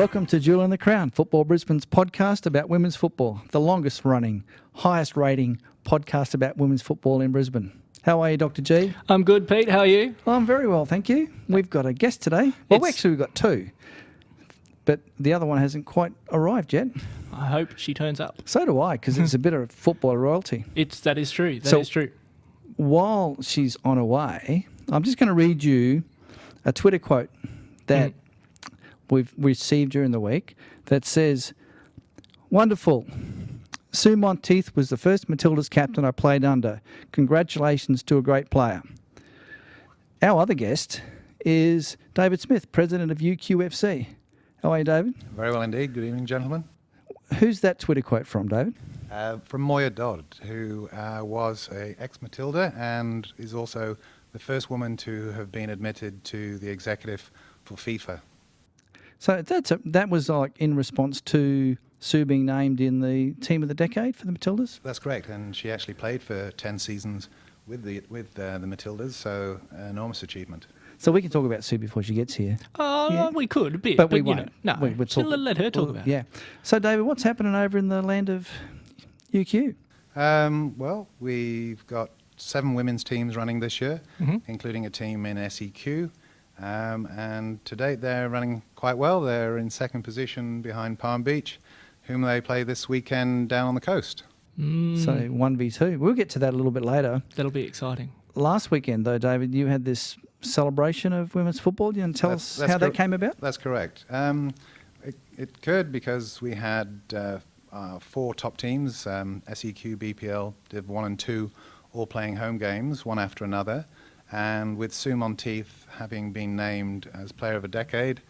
Welcome to Jewel and the Crown, Football Brisbane's podcast about women's football, the longest running, highest rating podcast about women's football in Brisbane. How are you, Dr. G? I'm good, Pete. How are you? I'm very well, thank you. We've got a guest today. Well, we've got two, but the other one hasn't quite arrived yet. I hope she turns up. So do I, because it's a bit of football royalty. That is true. That is true. While she's on her way, I'm just going to read you a Twitter quote that we've received during the week that says, "Wonderful. Sue Monteith was the first Matildas captain I played under. Congratulations to a great player." Our other guest is David Smith, President of UQFC. How are you, David? Very well indeed. Good evening, gentlemen. Who's that Twitter quote from, David? From Moya Dodd, who was an ex-Matilda and is also the first woman to have been admitted to the executive for FIFA. So that was like in response to Sue being named in the team of the decade for the Matildas? That's correct, and she actually played for 10 seasons with the Matildas, so an enormous achievement. So we can talk about Sue before she gets here. We could a bit, but we won't. No, let her talk about it. Yeah. So, David, what's happening over in the land of UQ? Well, we've got 7 women's teams running this year, including a team in SEQ. And to date, they're running quite well. They're in second position behind Palm Beach, whom they play this weekend down on the coast. So 1v2. We'll get to that a little bit later. That'll be exciting. Last weekend, though, David, you had this celebration of women's football. Do you want to tell us how that came about? That's correct. It occurred because we had 4 top teams, SEQWPL, Div 1 and 2, all playing home games, one after another. And with Sue Monteith having been named as Player of the Decade,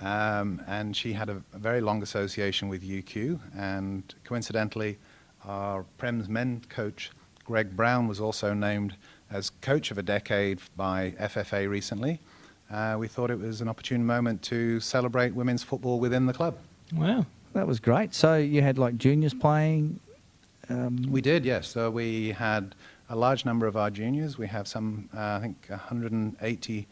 and she had a very long association with UQ, and coincidentally, our Prem's men coach, Greg Brown, was also named as Coach of the Decade by FFA recently. We thought it was an opportune moment to celebrate women's football within the club. Wow. That was great. So you had like juniors playing? We did, yes. So we had a large number of our juniors. We have some, I think, 180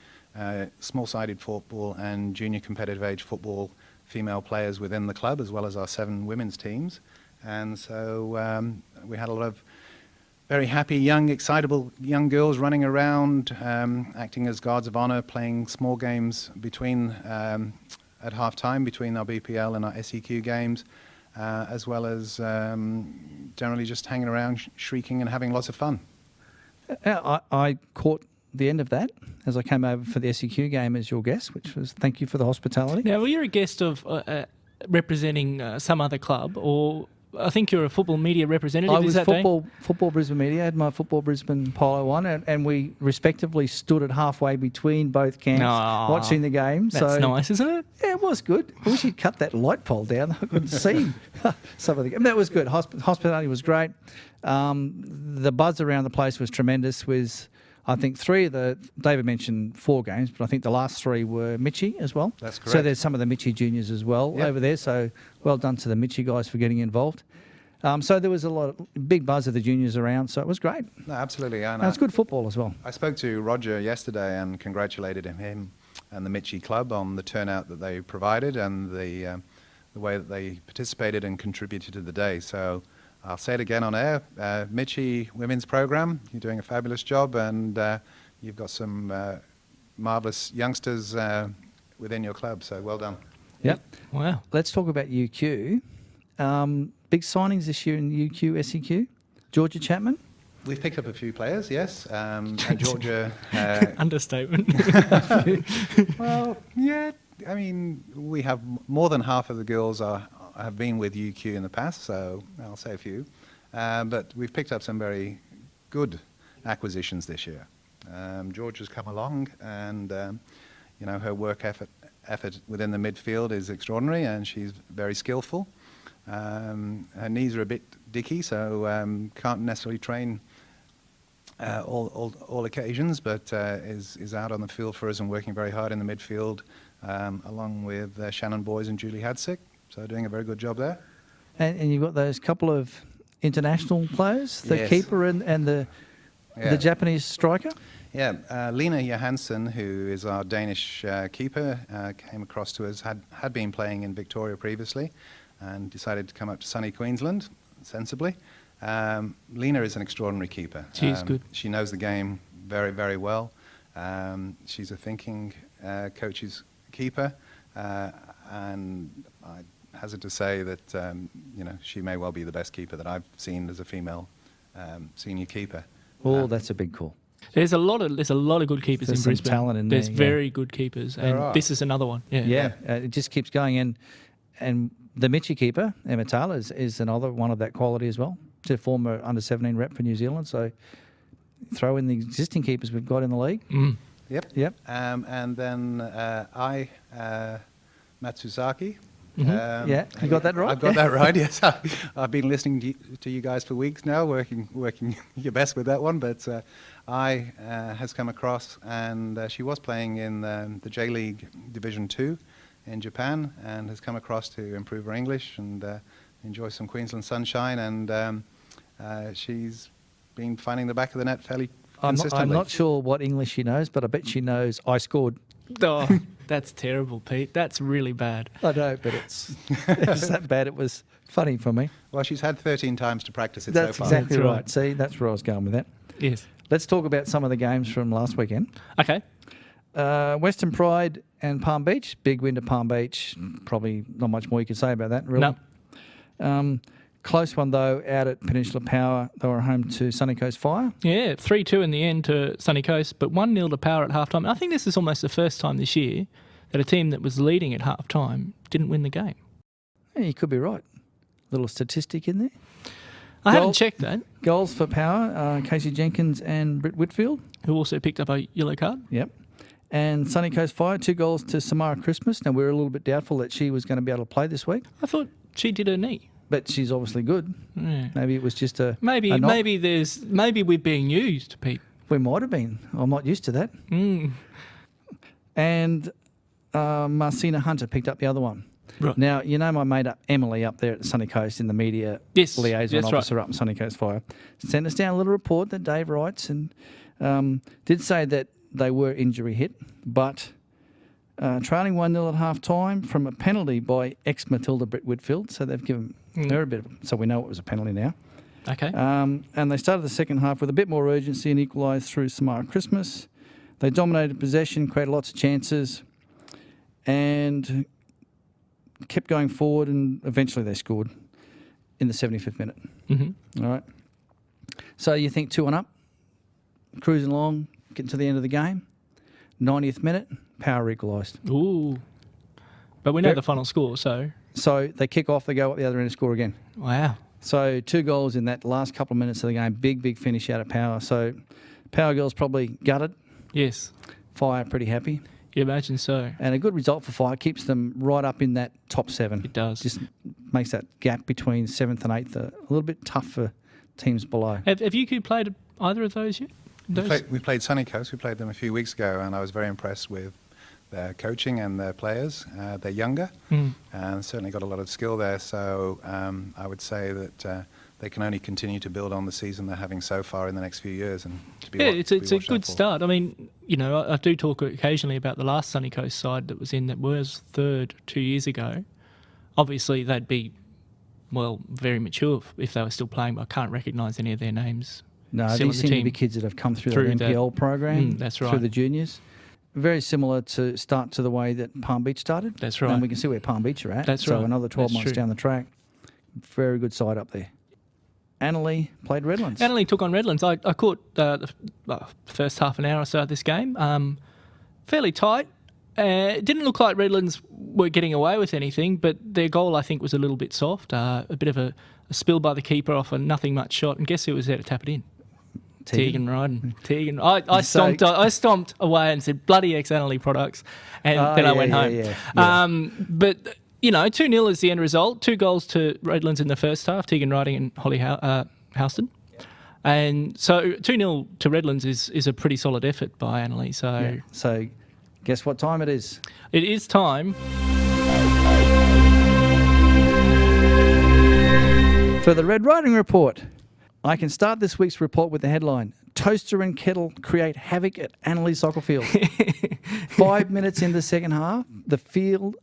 small-sided football and junior competitive age football female players within the club, as well as our 7 women's teams. And so we had a lot of very happy, young, excitable young girls running around, acting as guards of honour, playing small games between at half-time between our BPL and our SEQ games, as well as generally just hanging around, shrieking and having lots of fun. I caught the end of that as I came over for the SEQ game as your guest, which was thank you for the hospitality. Now, were you a guest of representing some other club, or I think you're a football media representative? I was football Brisbane media. I had my Football Brisbane polo on, and we respectively stood at halfway between both camps watching the game. That's nice, isn't it? Yeah, it was good. I wish you'd cut that light pole down. I couldn't see some of the game. That was good. Hospitality was great. The buzz around the place was tremendous. With I think 3 of David mentioned 4 games, but I think the last 3 were Mitchie as well. That's correct. So there's some of the Mitchie juniors as well over there. So well done to the Mitchie guys for getting involved. So there was a lot of big buzz of the juniors around, so it was great. No, absolutely. And it's good football as well. I spoke to Roger yesterday and congratulated him and the Mitchie Club on the turnout that they provided and the way that they participated and contributed to the day. So I'll say it again on air, Mitchie Women's Program, you're doing a fabulous job, and you've got some marvellous youngsters within your club, so well done. Yep. Wow. Let's talk about UQ. Big signings this year in UQ SEQ. Georgia Chapman. We've picked up a few players, yes, and Georgia... Understatement. Well, yeah, I mean, we have more than half of the girls have been with UQ in the past, so I'll say a few. But we've picked up some very good acquisitions this year. Georgia's come along, and her work effort within the midfield is extraordinary, and she's very skillful. Her knees are a bit dicky, so can't necessarily train all occasions, but is out on the field for us and working very hard in the midfield, along with Shannon Boys and Julie Hadsick. So doing a very good job there. And you've got those couple of international players, the keeper and the Yeah. the Japanese striker? Yeah, Lena Johansson, who is our Danish keeper, came across to us, had been playing in Victoria previously, and decided to come up to sunny Queensland, sensibly. Lena is an extraordinary keeper. She is good. She knows the game very, very well. She's a thinking coach's keeper, and I hazard to say that she may well be the best keeper that I've seen as a female senior keeper. Oh, that's a big call. There's a lot of good keepers There's in some Brisbane. talent in There's there, yeah. very good keepers, There and are. this is another one. Yeah, it just keeps going. And the Mitchie keeper, Emma Taylor, is another one of that quality as well. She's a former under-17 rep for New Zealand. So throw in the existing keepers we've got in the league. Mm. Yep. And then Matsuzaki. Mhm. Yeah, you got that right? I've got that right, yes. I've been listening to you guys for weeks now, working your best with that one. But I has come across, and she was playing in the J-League Division 2 in Japan, and has come across to improve her English and enjoy some Queensland sunshine. And she's been finding the back of the net fairly consistently. I'm not sure what English she knows, but I bet she knows I scored. Oh, that's terrible, Pete. That's really bad. I know, but it's that bad. It was funny for me. Well, she's had 13 times to practice it That's so far. exactly That's right. right. See, that's where I was going with that. Yes. Let's talk about some of the games from last weekend. Okay. Western Pride and Palm Beach. Big win to Palm Beach. Probably not much more you can say about that, really. No. Close one, though, out at Peninsula Power. They were home to Sunny Coast Fire. Yeah, 3-2 in the end to Sunny Coast, but 1-0 to Power at halftime. I think this is almost the first time this year that a team that was leading at halftime didn't win the game. Yeah, you could be right. Little statistic in there. I Goal- haven't checked that. Goals for Power, Casey Jenkins and Britt Whitfield. Who also picked up a yellow card. Yep. And Sunny Coast Fire, 2 goals to Samara Christmas. Now, we were a little bit doubtful that she was going to be able to play this week, I thought she did her knee. but she's obviously good. Yeah. Maybe it was just a Maybe knock. maybe we're being used, Pete. We might have been. I'm not used to that. Mm. And Marcina Hunter picked up the other one. Right. Now, you know my mate Emily up there at the Sunny Coast in the media Yes, liaison that's officer up in Sunny Coast Fire sent us down a little report that Dave writes and did say that they were injury hit, but trailing 1-0 at half time from a penalty by ex-Matilda Britt Whitfield. So they've given her a bit of, so we know it was a penalty now. Okay. And they started the second half with a bit more urgency and equalised through Samara Christmas. They dominated possession, created lots of chances, and kept going forward, and eventually they scored in the 75th minute. Mm-hmm. All right. So you think 2-1 up, cruising along, getting to the end of the game. 90th minute, Power equalised. Ooh. But we know the final score, so So they kick off, they go up the other end and score again. wow. So 2 goals in that last couple of minutes of the game. Big finish out of Power. So Power girls probably gutted. Yes. Fire pretty happy. You imagine so. And a good result for Fire keeps them right up in that top 7. It does. Just makes that gap between 7th and 8th a little bit tough for teams below. Have UQ played either of those yet? We played Sunny Coast. We played them a few weeks ago, and I was very impressed with their coaching and their players. They're younger and certainly got a lot of skill there. So I would say that they can only continue to build on the season they're having so far in the next few years. And to be it's a good start. I mean, you know, I do talk occasionally about the last Sunny Coast side that was third 2 years ago. Obviously, they'd be, very mature if they were still playing, but I can't recognise any of their names. No, still these in the seem to be team. kids that have come through Through the NPL program, that's through right. the juniors. Very similar to the way that Palm Beach started. That's right. And we can see where Palm Beach are at. That's so right. another 12 That's months true. down the track. Very good side up there. Annalee played Redlands. Annalee took on Redlands. I caught the first half an hour or so of this game. Fairly tight. It didn't look like Redlands were getting away with anything, but their goal, I think, was a little bit soft. A bit of a spill by the keeper off a nothing much shot. And guess who was there to tap it in? Tegan Ryden. Tegan. I stomped away and said, bloody ex-Annalee products. And then I went home. Yeah. But, 2-0 is the end result. 2 goals to Redlands in the first half, Tegan Riding and Holly Houston. And so 2-0 to Redlands is a pretty solid effort by Annalee. So guess what time it is? It is time For the Red Riding Report. I can start this week's report with the headline, Toaster and Kettle create havoc at Annerley Soccer Field. 5 minutes into the second half, the field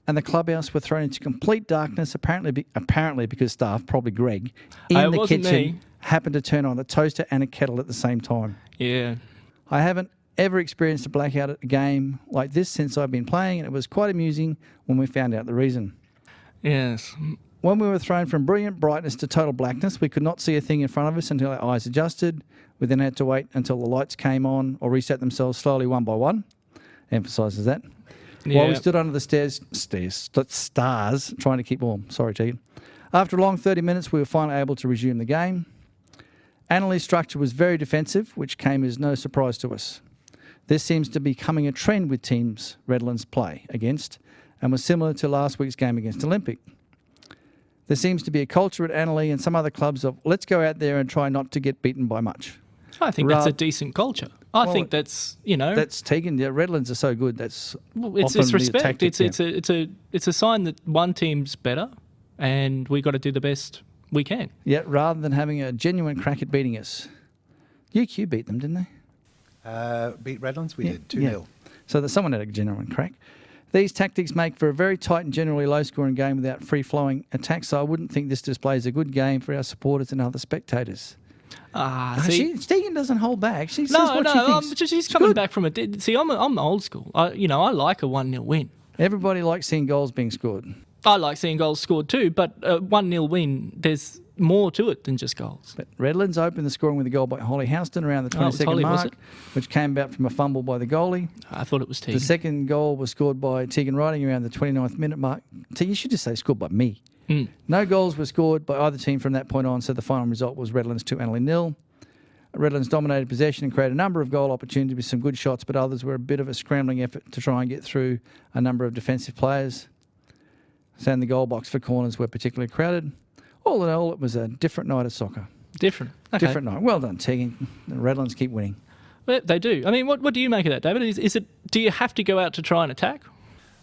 and the clubhouse were thrown into complete darkness, apparently because staff, probably Greg, in the kitchen happened to turn on a toaster and a kettle at the same time. Yeah. I haven't ever experienced a blackout at a game like this since I've been playing, and it was quite amusing when we found out the reason. Yes. When we were thrown from brilliant brightness to total blackness, we could not see a thing in front of us until our eyes adjusted. We then had to wait until the lights came on or reset themselves slowly one by one. Emphasises that. Yeah. While we stood under the stars, trying to keep warm. Sorry, Tegan. After a long 30 minutes, we were finally able to resume the game. Annerley's structure was very defensive, which came as no surprise to us. This seems to be becoming a trend with teams Redlands play against, and was similar to last week's game against Olympic. There seems to be a culture at Annerley and some other clubs of let's go out there and try not to get beaten by much. I think that's a decent culture. I think that's, That's Tegan. Yeah, Redlands are so good. That's it's often respect. the tactic, It's a sign that one team's better, and we got to do the best we can. Yeah, rather than having a genuine crack at beating us. UQ beat them, didn't they? Beat Redlands? We did 2-0. So that someone had a genuine crack. These tactics make for a very tight and generally low-scoring game without free-flowing attacks, so I wouldn't think this displays a good game for our supporters and other spectators. Tegan doesn't hold back. She says what she thinks. She's coming back from See, I'm old school. I like a 1-0 win. Everybody likes seeing goals being scored. I like seeing goals scored too, but a 1-0 win, there's more to it than just goals. But Redlands opened the scoring with a goal by Holly Houston around the 22nd mark, which came about from a fumble by the goalie. I thought it was Tegan. The second goal was scored by Tegan Riding around the 29th minute mark. So you should just say scored by me. No goals were scored by either team from that point on, so the final result was Redlands 2, Annerley 0. Redlands dominated possession and created a number of goal opportunities with some good shots, but others were a bit of a scrambling effort to try and get through a number of defensive players. And the goal box for corners were particularly crowded. All in all, it was a different night of soccer. Different night. Well done, Tegan. The Redlands keep winning. Well, they do. I mean, what do you make of that, David? Is it? Do you have to go out to try and attack?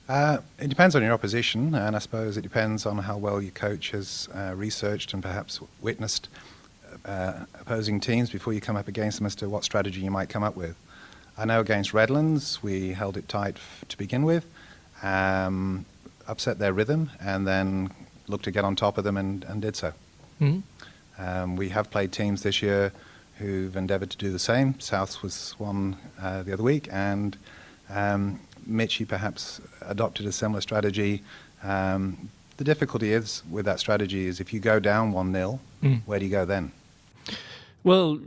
It depends on your opposition, and I suppose it depends on how well your coach has researched and perhaps witnessed opposing teams before you come up against them as to what strategy you might come up with. I know against Redlands, we held it tight to begin with, upset their rhythm, and then looked to get on top of them and did so. We have played teams this year who've endeavoured to do the same. Souths was one the other week, and Mitchie perhaps adopted a similar strategy. The difficulty is with that strategy is if you go down 1-0, where do you go then? Well,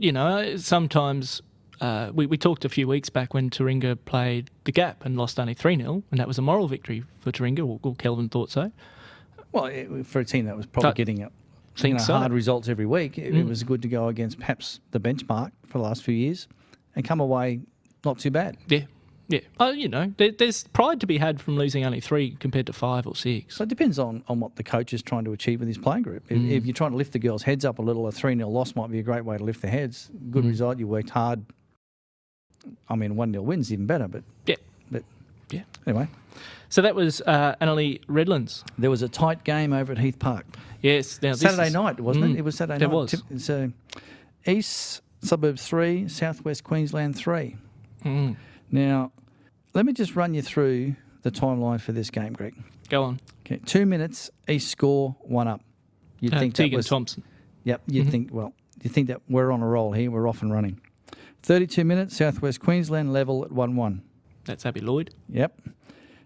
sometimes we talked a few weeks back when Taringa played the Gap and lost only 3-0, and that was a moral victory for Taringa, or Kelvin thought so. Well, for a team that was probably getting hard results every week, it was good to go against perhaps the benchmark for the last few years and come away not too bad. Yeah. There's pride to be had from losing only 3 compared to 5 or 6. So it depends on what the coach is trying to achieve with his playing group. If you're trying to lift the girls' heads up a little, a 3-0 loss might be a great way to lift their heads. Good result, you worked hard. I mean, 1-0 win's even better, but... Yeah. Anyway. So that was Annerley Redlands. There was a tight game over at Heath Park. Yes. Now Saturday night, wasn't it? It was Saturday night. It was. So East Suburbs 3, Southwest Queensland 3. Now, let me just run you through the timeline for this game, Greg. Go on. Okay, 2 minutes, East score, 1 up. You'd think Tegan that was Thompson. Yep. You think that we're on a roll here. We're off and running. 32 minutes, Southwest Queensland level at 1-1. That's Abby Lloyd. Yep.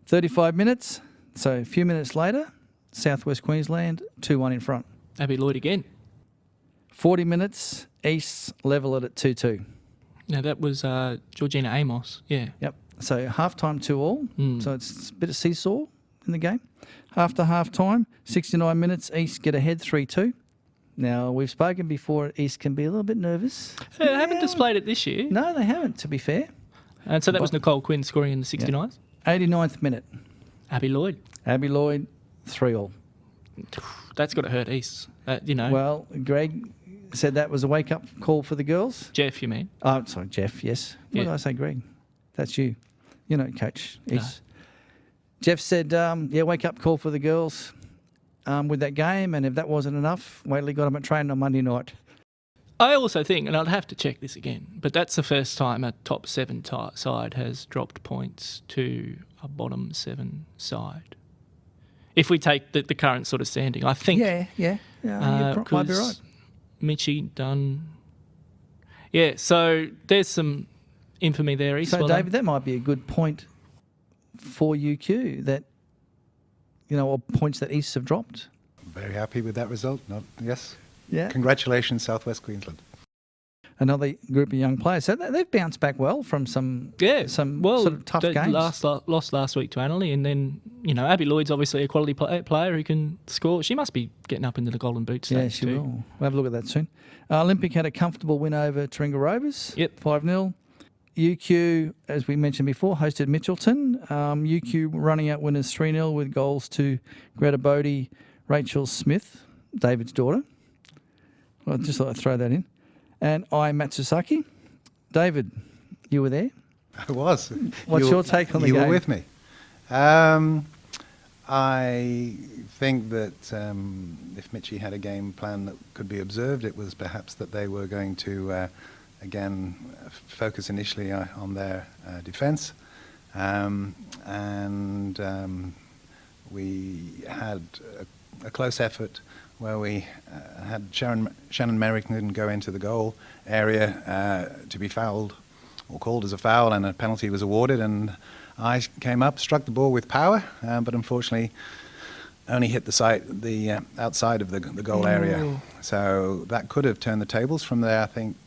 35 minutes. So a few minutes later, Southwest Queensland 2-1 in front. Abby Lloyd again. 40 minutes, East level it at 2-2. Now that was Georgina Amos. Yeah. Yep. So half-time 2-2. So it's a bit of seesaw in the game. After half-time, 69 minutes, East get ahead 3-2. Now, we've spoken before, East can be a little bit nervous. They haven't displayed it this year. No, they haven't, to be fair. And so that was Nicole Quinn scoring in the 69th. 89th minute. Abby Lloyd. 3-3. That's got to hurt East. Well, Greg said that was a wake-up call for the girls. Jeff, you mean? Oh, sorry, Jeff, yes. What did I say, Greg? That's you. You know, Coach East. No. Jeff said, wake-up call for the girls with that game, and if that wasn't enough, Waitley got them at training on Monday night. I also think, and I'd have to check this again, but that's the first time a top 7 side has dropped points to a bottom 7 side. If we take the current sort of standing, I think. Yeah, you might be right. Mitchie done. Yeah, so there's some infamy there, East. So, David, that might be a good point for UQ, that, or points that East have dropped. Very happy with that result. Yes. Yeah. Congratulations, Southwest Queensland. Another group of young players. So they've bounced back well from some sort of tough games. Lost last week to Annerley, and then, Abby Lloyd's obviously a quality player who can score. She must be getting up into the Golden Boot stage. Yeah, she will. We'll have a look at that soon. Olympic had a comfortable win over Taringa Rovers. Yep. 5-0. UQ, as we mentioned before, hosted Mitchelton. UQ running out winners 3-0 with goals to Greta Bodie, Rachel Smith, David's daughter. Well, just thought I'd throw that in. And Matsusaki. David, you were there? I was. What's your take on the game? You were with me. I think that if Mitchie had a game plan that could be observed, it was perhaps that they were going to, again, focus initially on their defence. We had a close effort where we had Shannon Merrington go into the goal area to be fouled, or called as a foul, and a penalty was awarded, and I came up, struck the ball with power, but unfortunately only hit the outside of the goal area. So that could have turned the tables. From there, I think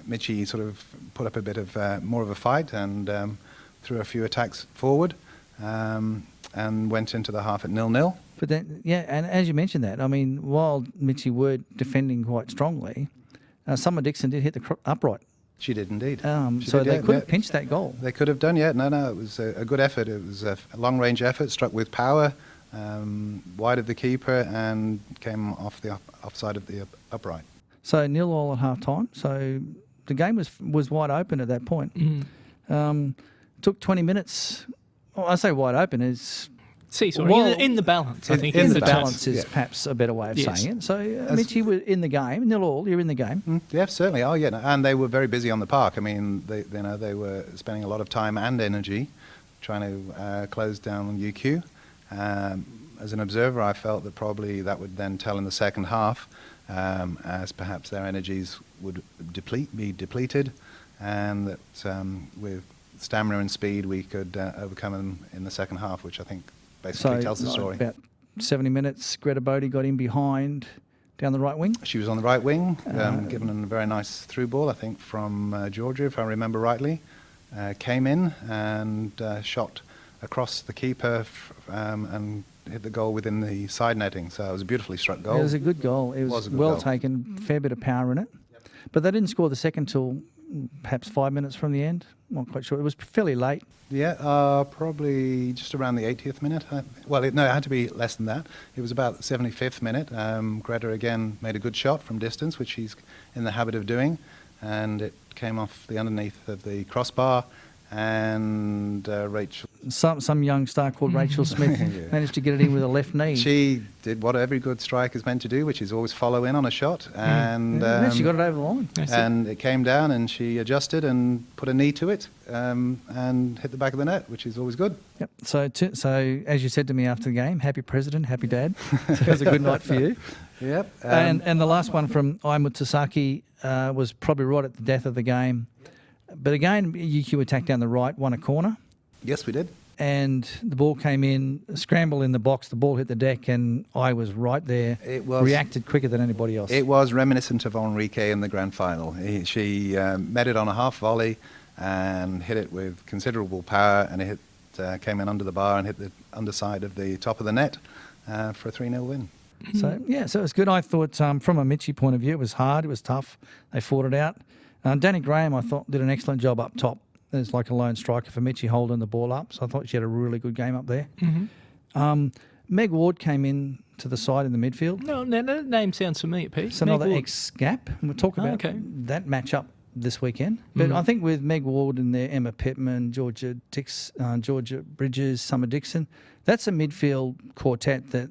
Mitchie sort of put up a bit of more of a fight and threw a few attacks forward, and went into the half at 0-0. But then, and as you mentioned that, I mean, while Mitchie were defending quite strongly, Summer Dixon did hit the upright. She did indeed. So they could have pinched that goal. They could have done, yeah. No, it was a good effort. It was a long-range effort, struck with power, wide of the keeper, and came off the offside of the upright. So 0-0 at half-time. So the game was wide open at that point. Took 20 minutes. Well, I say wide open is... in the balance, I think. In the balance is perhaps a better way of saying it. So Mitchie was in the game. 0-0, you're in the game. Yeah, certainly. Oh, yeah. And they were very busy on the park. I mean, they were spending a lot of time and energy trying to close down UQ. As an observer, I felt that probably that would then tell in the second half, as perhaps their energies would be depleted, and that with stamina and speed we could overcome them in the second half, which I think basically tells the story. About 70 minutes, Greta Bodie got in behind down the right wing. She was on the right wing, given a very nice through ball, I think, from Georgia, if I remember rightly. Came in and shot across the keeper and hit the goal within the side netting. So it was a beautifully struck goal. It was a good goal. It was well goal. Taken, fair bit of power in it. But they didn't score the second till perhaps 5 minutes from the end. Not quite sure. It was fairly late. Yeah, probably just around the 80th minute. It had to be less than that. It was about the 75th minute. Greta again made a good shot from distance, which she's in the habit of doing, and it came off the underneath of the crossbar, and Rachel... Some young star called Rachel Smith managed to get it in with a left knee. She did what every good striker is meant to do, which is always follow in on a shot. And she got it over the line. And it came down, and she adjusted and put a knee to it, and hit the back of the net, which is always good. Yep. So as you said to me after the game, happy President, happy Dad. So it was a good night for you. Yep. And the last one from Matsusaki was probably right at the death of the game. But again, UQ attacked down the right, won a corner. Yes, we did. And the ball came in, scramble in the box, the ball hit the deck, and I was right there. Reacted quicker than anybody else. It was reminiscent of Enrique in the grand final. She met it on a half volley and hit it with considerable power, and it came in under the bar and hit the underside of the top of the net for a 3-0 win. So it was good. I thought from a Mitchie point of view, it was hard, it was tough. They fought it out. Danny Graham, I thought, did an excellent job up top. There's like a lone striker for Mitchie holding the ball up. So I thought she had a really good game up there. Meg Ward came in to the side in the midfield. No, that name sounds familiar, Pete. It's another ex-Scap. And we'll talk about that matchup this weekend. But I think with Meg Ward in there, Emma Pittman, Georgia Bridges, Summer Dixon, that's a midfield quartet that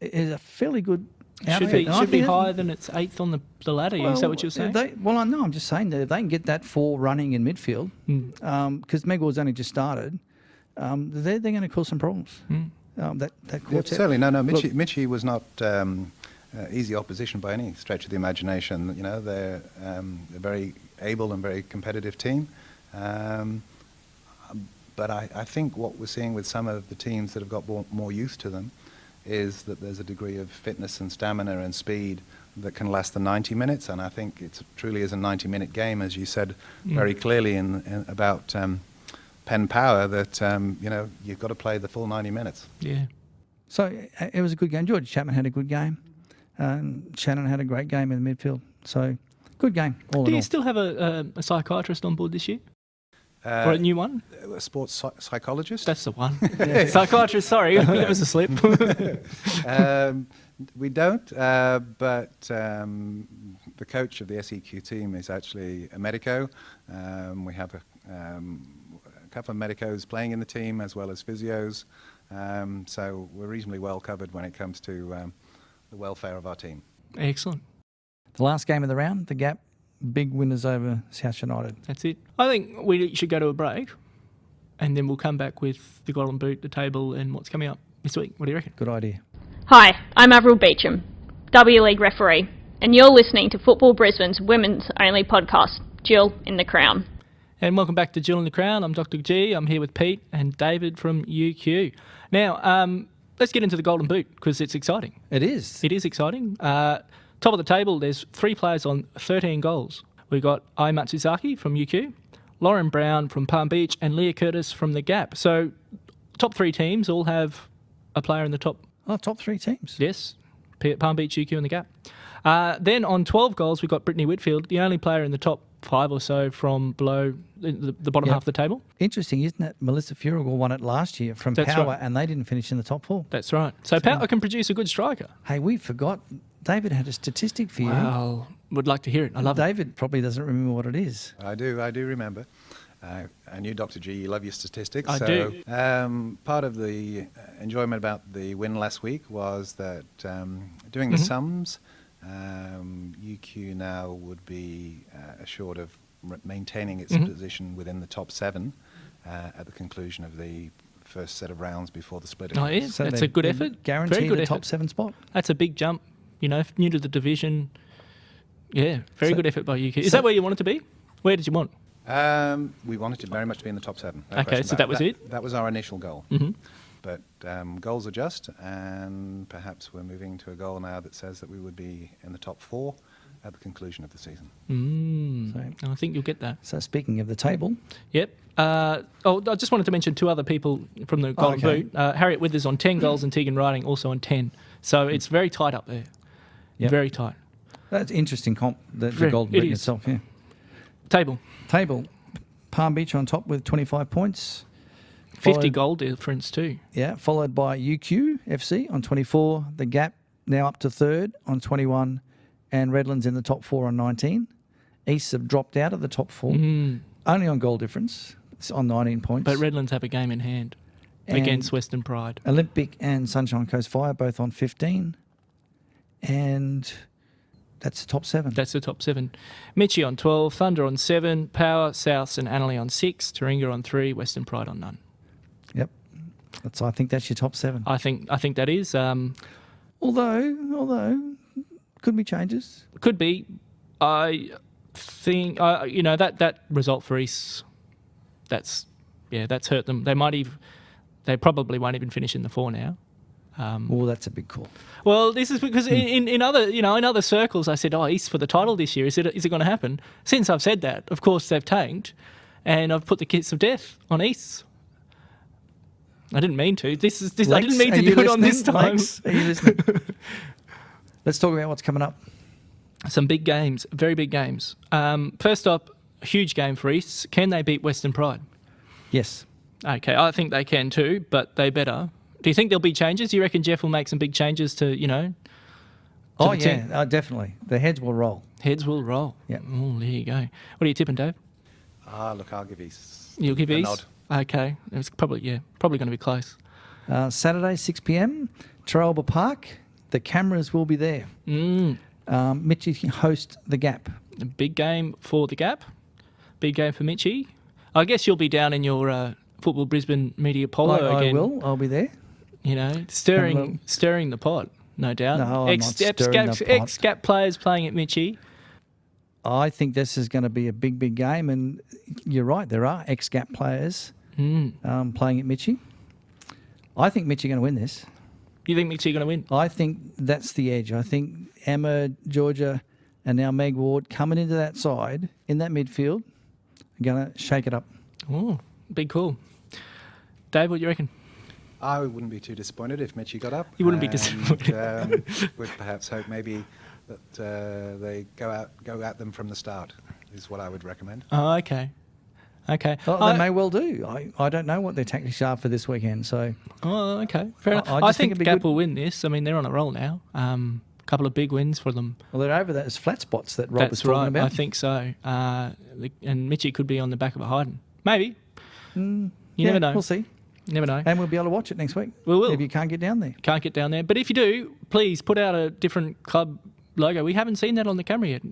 is a fairly good Should be higher than it's 8th on the ladder. Is that what you're saying? I'm just saying that if they can get that 4 running in midfield, because Megaward's only just started, they're going to cause some problems. That quartet. Certainly, no. Mitchie was not easy opposition by any stretch of the imagination. You know, they're a very able and very competitive team. But I think what we're seeing with some of the teams that have got more youth to them is that there's a degree of fitness and stamina and speed that can last the 90 minutes. And I think it truly is a 90-minute game, as you said very clearly in about Penn Power, that you've got to play the full 90 minutes. Yeah. So it was a good game. George Chapman had a good game. Shannon had a great game in the midfield. So good game. Do you still have a psychiatrist on board this year? Or a new one? A sports psychologist? That's the one. Psychiatrist, sorry, it was a slip. We don't, but the coach of the SEQ team is actually a medico. We have a couple of medicos playing in the team as well as physios. So we're reasonably well covered when it comes to the welfare of our team. Excellent. The last game of the round, the Gap. Big winners over South United. That's it. I think we should go to a break and then we'll come back with the Golden Boot, the table and what's coming up this week. What do you reckon? Good idea. Hi, I'm Avril Beecham, W League referee, and you're listening to Football Brisbane's women's only podcast, Jill in the Crown. And welcome back to Jill in the Crown. I'm Dr. G. I'm here with Pete and David from UQ. Now, let's get into the Golden Boot because it's exciting. It is. It is exciting. Top of the table, there's 3 players on 13 goals. We've got Ai Matsuzaki from UQ, Lauren Brown from Palm Beach, and Leah Curtis from the Gap. So, top 3 teams all have a player in the top. Oh, top 3 teams. Yes, Palm Beach, UQ, and the Gap. Then on 12 goals, we've got Brittany Whitfield, the only player in the top 5 or so from below the bottom half of the table. Interesting, isn't it? Melissa Furigal won it last year from That's Power, right. And they didn't finish in the top 4. That's right. So Power can produce a good striker. Hey, we forgot. David had a statistic for you. Well, would like to hear it. I love David probably doesn't remember what it is. I do remember. I knew, Dr. G, you love your statistics. I do. Part of the enjoyment about the win last week was that doing the sums, UQ now would be assured of maintaining its position within the top 7 at the conclusion of the first set of rounds before the split. Oh, it is. So That's a good effort. Guaranteed Very good the effort. top 7 spot. That's a big jump. You know, new to the division. Yeah, very good effort by UQ. Is that where you wanted to be? Where did you want? We wanted to very much to be in the top 7. No Okay, question so about that was it? That was our initial goal. Mm-hmm. But goals adjust, and perhaps we're moving to a goal now that says that we would be in the top 4 at the conclusion of the season. I think you'll get that. So speaking of the table. Yep. I just wanted to mention 2 other people from the Golden Boot. Harriet Withers on 10 goals and Tegan Riding also on 10. So it's very tight up there. Yep. Very tight. That's interesting comp, the Golden Boot itself, yeah. Table. Palm Beach on top with 25 points. 50 goal difference too. Yeah, followed by UQFC on 24. The Gap now up to 3rd on 21. And Redlands in the top 4 on 19. East have dropped out of the top 4. Only on goal difference. It's on 19 points. But Redlands have a game in hand against Western Pride. Olympic and Sunshine Coast Fire both on 15. And that's the top 7. That's the top 7. Mitchie on 12, Thunder on 7, Power, Souths and Annerley on 6, Taringa on 3, Western Pride on none. Yep. I think that's your top 7. I think that is. Although could be changes. Could be. I think that result for East. That's hurt them. They probably won't even finish in the 4 now. That's a big call. Well, this is because in other circles I said, East for the title this year. Is it going to happen? Since I've said that, of course they've tanked, and I've put the kiss of death on East. I didn't mean to. Lex, I didn't mean to do it on this time. Lex, are you listening? Let's talk about what's coming up. Some big games, very big games. First up, a huge game for East. Can they beat Western Pride? Yes. Okay, I think they can too, but they better. Do you think there'll be changes? Do you reckon Jeff will make some big changes to the team? Definitely. The heads will roll. Heads will roll. Yeah. Oh, there you go. What are you tipping, Dave? Look, I'll give East. You'll give a East? nod. Okay. It's probably going to be close. Saturday, 6 p.m, Taralba Park. The cameras will be there. Mitchie host the Gap. A big game for the Gap. Big game for Mitchie. I guess you'll be down in your Football Brisbane media polo again. I will. I'll be there. You know, stirring the pot, no doubt. No, I'm not stirring the pot. Ex-Gap players playing at Mitchie. I think this is going to be a big, big game, and you're right. There are ex-Gap players playing at Mitchie. I think Mitchie are going to win this. You think Mitchie are going to win? I think that's the edge. I think Emma, Georgia, and now Meg Ward coming into that side in that midfield are going to shake it up. Oh, big call. Dave, what do you reckon? I wouldn't be too disappointed if Mitchie got up. You wouldn't be disappointed. Would perhaps hope maybe that they go at them from the start is what I would recommend. Oh, okay. Okay. Well, they may well do. I don't know what their tactics are for this weekend. So. Oh, okay. Fair enough. I think Gap will win this. I mean, they're on a roll now. A couple of big wins for them. Well, they're over those flat spots that Rob was talking about. I think so. And Mitchie could be on the back of a hiding. Maybe. You never know. We'll see. Never know. And we'll be able to watch it next week. We will. If you can't get down there. Can't get down there. But if you do, please put out a different club logo. We haven't seen that on the camera yet.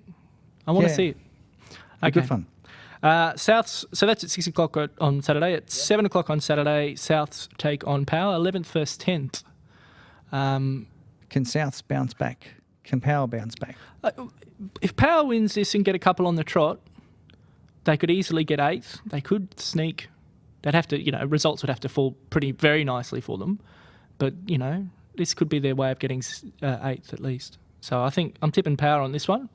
I want to see it. Okay. Good fun. Souths, so that's at 6 o'clock on Saturday. At 7 o'clock on Saturday, Souths take on Power, 11th versus 10th. Can Souths bounce back? Can Power bounce back? If Power wins this and get a couple on the trot, they could easily get 8th. They could sneak. They'd have to, results would have to fall very nicely for them. But, this could be their way of getting 8th at least. So I think I'm tipping Power on this one.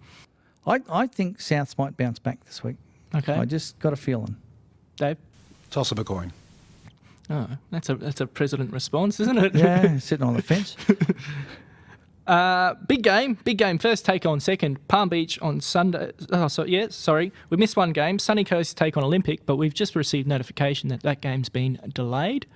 I think Souths might bounce back this week. Okay. I just got a feeling. Dave? Toss up a coin. Oh, that's a president response, isn't it? Yeah, sitting on the fence. Big game. First take on second. Palm Beach on Sunday. We missed one game. Sunny Coast take on Olympic, but we've just received notification that game's been delayed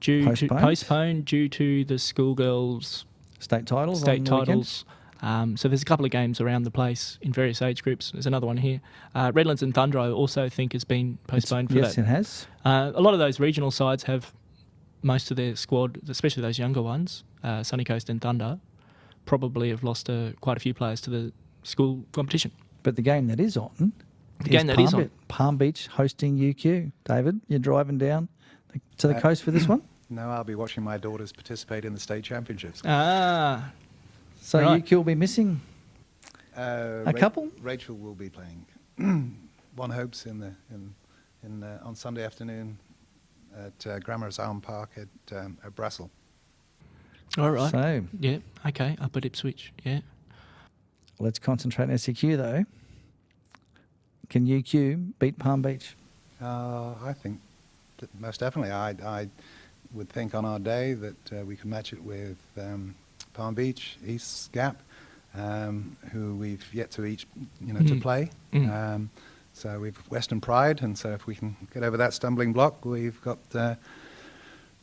postponed due to the schoolgirls' state titles. So there's a couple of games around the place in various age groups. There's another one here. Redlands and Thunder, I also think, has been postponed for that. Yes, it has. A lot of those regional sides have most of their squad, especially those younger ones, Sunny Coast and Thunder, probably have lost quite a few players to the school competition. But the game that is on Palm Beach hosting UQ. David, you're driving down to the coast for this one? No, I'll be watching my daughters participate in the state championships. So right. UQ will be missing a couple? Rachel will be playing. One hopes on Sunday afternoon at Grammars Arm Park at Brassel. All right. So, yeah, okay, up at Ipswich, yeah. Let's concentrate on SEQ though. Can UQ beat Palm Beach? I think that most definitely. I would think on our day that we could match it with Palm Beach, East Gap, who we've yet to each, to play. So we've Western Pride, and so if we can get over that stumbling block, we've got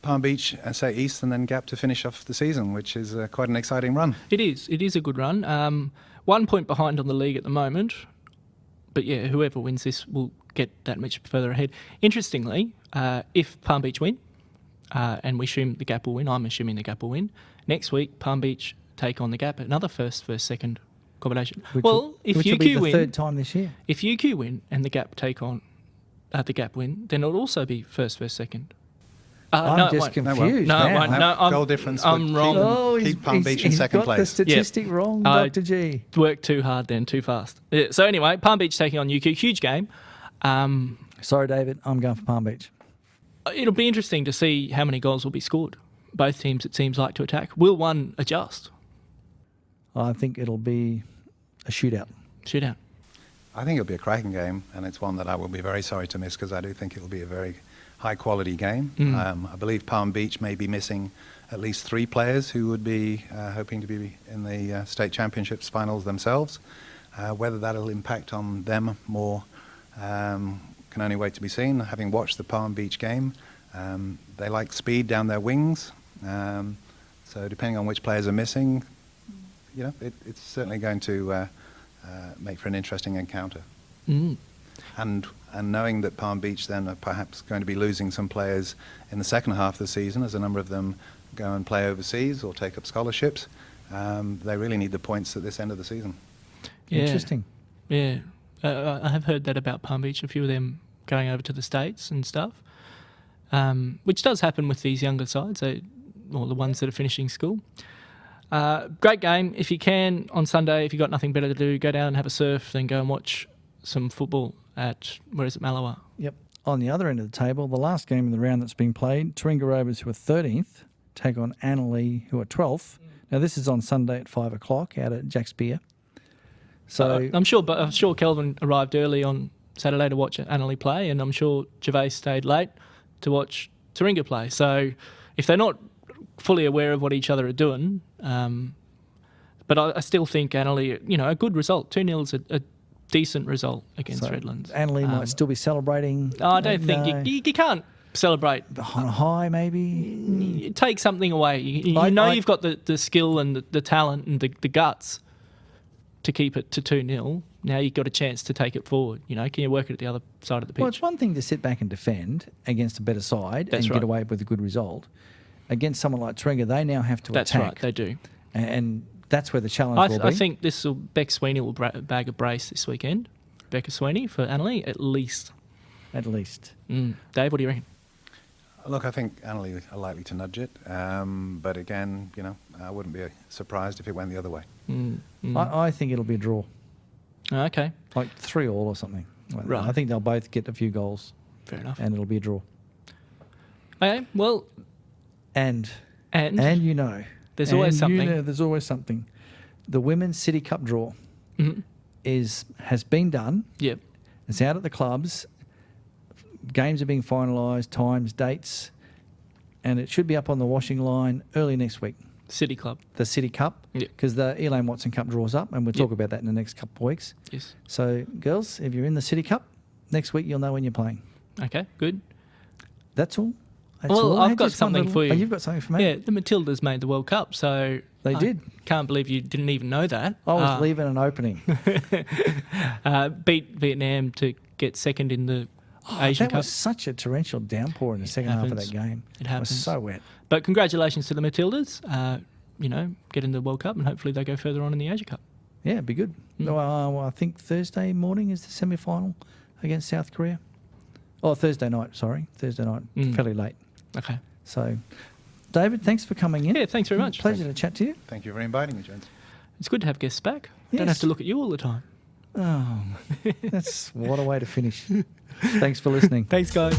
Palm Beach, East, and then Gap to finish off the season, which is quite an exciting run. It is a good run. 1 point behind on the league at the moment, but yeah, whoever wins this will get that much further ahead. Interestingly, if Palm Beach win, and we assume the Gap will win, I'm assuming the Gap will win, next week Palm Beach take on the Gap, another first versus second combination. Which will be the third time this year. If UQ win and the Gap take on the Gap win, then it'll also be first versus second. I'm just confused. Goal difference. I'm wrong. Keep Palm Beach in second place. He's got the statistic wrong, Dr. G. Worked too hard then, too fast. Yeah, so anyway, Palm Beach taking on UQ, huge game. Sorry, David, I'm going for Palm Beach. It'll be interesting to see how many goals will be scored. Both teams, it seems like, to attack. Will one adjust? I think it'll be a shootout. I think it'll be a cracking game, and it's one that I will be very sorry to miss because I do think it'll be a very high-quality game. I believe Palm Beach may be missing at least 3 players who would be hoping to be in the state championships finals themselves. Whether that'll impact on them more can only wait to be seen. Having watched the Palm Beach game, they like speed down their wings. So depending on which players are missing, it's certainly going to make for an interesting encounter. And knowing that Palm Beach then are perhaps going to be losing some players in the second half of the season, as a number of them go and play overseas or take up scholarships, they really need the points at this end of the season. Yeah. Interesting. Yeah. I have heard that about Palm Beach, a few of them going over to the States and stuff, which does happen with these younger sides, or the ones that are finishing school. Great game. If you can, on Sunday, if you've got nothing better to do, go down and have a surf, then go and watch some football at, where is it, Malawa? Yep. On the other end of the table, the last game in the round that's been played, Taringa Rovers, who are 13th, take on Annalee, who are 12th. Now, this is on Sunday at 5 o'clock out at Jack's Beer. So I'm sure Kelvin arrived early on Saturday to watch Annalee play, and I'm sure Gervais stayed late to watch Taringa play. So if they're not fully aware of what each other are doing, but I still think Annalee, a good result. 2-0 is a decent result against Redlands. Annalee might still be celebrating. I don't think you can't celebrate on a high, maybe. You take something away. You've got the skill and the talent and the guts to keep it to 2-0. Now you've got a chance to take it forward. Can you work it at the other side of the pitch? Well, it's one thing to sit back and defend against a better side get away with a good result. Against someone like Taringa, they now have to attack. That's right, they do. And that's where the challenge will be. I think Beck Sweeney will bag a brace this weekend. Becca Sweeney for Annalee, at least. At least. Dave, what do you reckon? Look, I think Annalee are likely to nudge it. But again, I wouldn't be surprised if it went the other way. I think it'll be a draw. Okay. Like 3-3 or something. Right. I think they'll both get a few goals. Fair enough. And it'll be a draw. Okay, well... And there's always something. There's always something. The Women's City Cup draw has been done. Yep. It's out at the clubs. Games are being finalised, times, dates, and it should be up on the washing line early next week. City Club. The City Cup. Because the Elaine Watson Cup draws up, and we'll talk about that in the next couple of weeks. Yes. So, girls, if you're in the City Cup, next week you'll know when you're playing. Okay, good. That's all. I've got something for you. Oh, you've got something for me? Yeah, the Matildas made the World Cup, so... They did. Can't believe you didn't even know that. I was leaving an opening. Beat Vietnam to get second in the Asian Cup. That was such a torrential downpour in the second half of that game. It happens. It was so wet. But congratulations to the Matildas, getting the World Cup, and hopefully they go further on in the Asia Cup. Yeah, it'd be good. Well, I think Thursday morning is the semi-final against South Korea. Oh, Thursday night, fairly late. Okay. So, David, thanks for coming in. Yeah, thanks very much. Pleasure to chat to you. Thank you for inviting me, James. It's good to have guests back. Yes. Don't have to look at you all the time. Oh, that's what a way to finish. Thanks for listening. Thanks, guys.